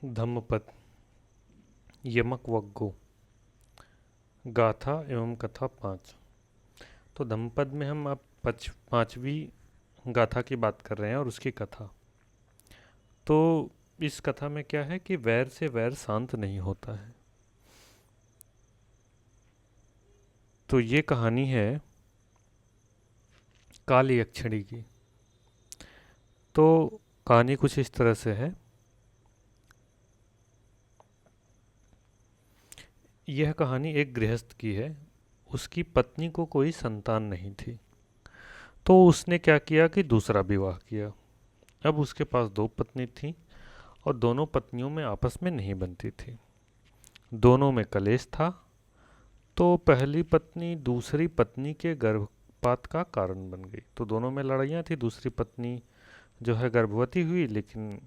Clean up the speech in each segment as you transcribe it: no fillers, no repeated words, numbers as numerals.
धम्मपद, यमक वग्गो, गाथा एवं कथा 5। तो धम्मपद में हम अब पांचवी गाथा की बात कर रहे हैं और उसकी कथा। तो इस कथा में क्या है कि वैर से वैर शांत नहीं होता है। तो ये कहानी है काल यक्षिणी की। तो कहानी कुछ इस तरह से है। यह कहानी एक गृहस्थ की है। उसकी पत्नी को कोई संतान नहीं थी, तो उसने क्या किया कि दूसरा विवाह किया। अब उसके पास दो पत्नी थीं और दोनों पत्नियों में आपस में नहीं बनती थी, दोनों में कलेश था। तो पहली पत्नी दूसरी पत्नी के गर्भपात का कारण बन गई। तो दोनों में लड़ाइयाँ थी। दूसरी पत्नी जो है गर्भवती हुई, लेकिन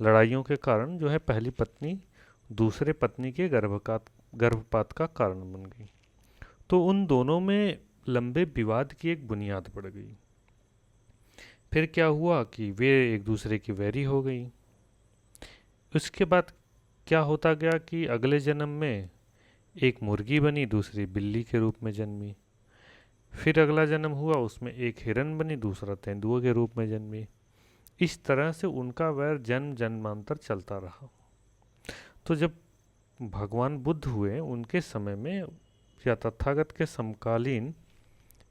लड़ाइयों के कारण जो है पहली पत्नी दूसरे पत्नी के गर्भपात का कारण बन गई। तो उन दोनों में लंबे विवाद की एक बुनियाद पड़ गई। फिर क्या हुआ कि वे एक दूसरे की वैरी हो गई। उसके बाद क्या होता गया कि अगले जन्म में एक मुर्गी बनी, दूसरी बिल्ली के रूप में जन्मी। फिर अगला जन्म हुआ, उसमें एक हिरन बनी, दूसरा तेंदुए के रूप में जन्मी। इस तरह से उनका वैर जन्म जन्मांतर चलता रहा। तो जब भगवान बुद्ध हुए, उनके समय में या तथागत के समकालीन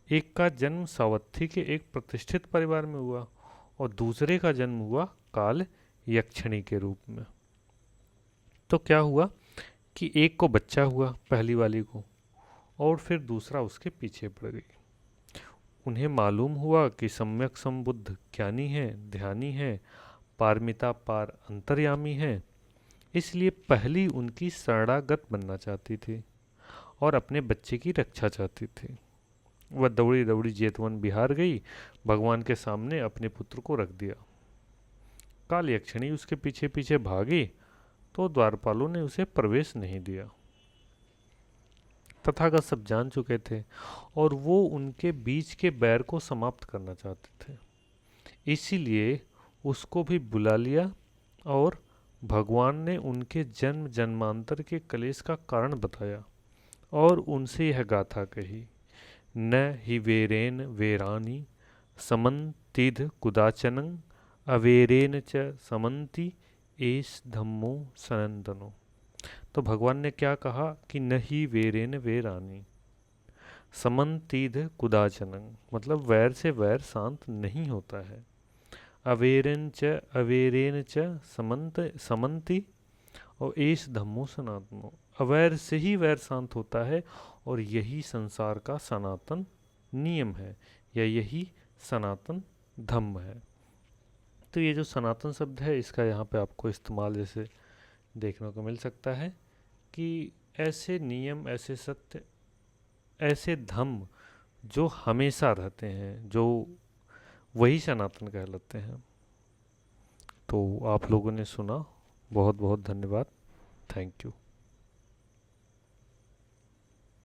एक का जन्म सावत्थी के एक प्रतिष्ठित परिवार में हुआ और दूसरे का जन्म हुआ काल यक्षिणी के रूप में। तो क्या हुआ कि एक को बच्चा हुआ, पहली वाली को, और फिर दूसरा उसके पीछे पड़ गई। उन्हें मालूम हुआ कि सम्यक संबुद्ध ज्ञानी है, ध्यानी है, पारमिता पार अंतर्यामी है। इसलिए पहली उनकी शरणागत बनना चाहती थी और अपने बच्चे की रक्षा चाहती थी। वह दौड़ी दौड़ी जेतवन बिहार गई, भगवान के सामने अपने पुत्र को रख दिया। काल यक्षिणी उसके पीछे पीछे भागी, तो द्वारपालों ने उसे प्रवेश नहीं दिया। तथागत सब जान चुके थे और वो उनके बीच के बैर को समाप्त करना चाहते थे। इसीलिए उसको भी बुला लिया और भगवान ने उनके जन्म जन्मांतर के कलेश का कारण बताया और उनसे यह गाथा कही। न हि वेरेन वेरानि समन्तिध कुदाचनं अवेरेन च समन्ति एष धम्मो सनंदनो। तो भगवान ने क्या कहा कि न ही वेरेन वेरानि समन्तिध कुदाचनं, मतलब वैर से वैर शांत नहीं होता है। अवेरेन च समन्ति और एष धम्मो सनातनो, अवैर से ही वैर शांत होता है और यही संसार का सनातन नियम है या यही सनातन धम्म है। तो ये जो सनातन शब्द है, इसका यहाँ पे आपको इस्तेमाल जैसे देखने को मिल सकता है कि ऐसे नियम, ऐसे सत्य, ऐसे धम्म जो हमेशा रहते हैं, जो वही सनातन कहलाते हैं। तो आप लोगों ने सुना, बहुत बहुत धन्यवाद। Thank you.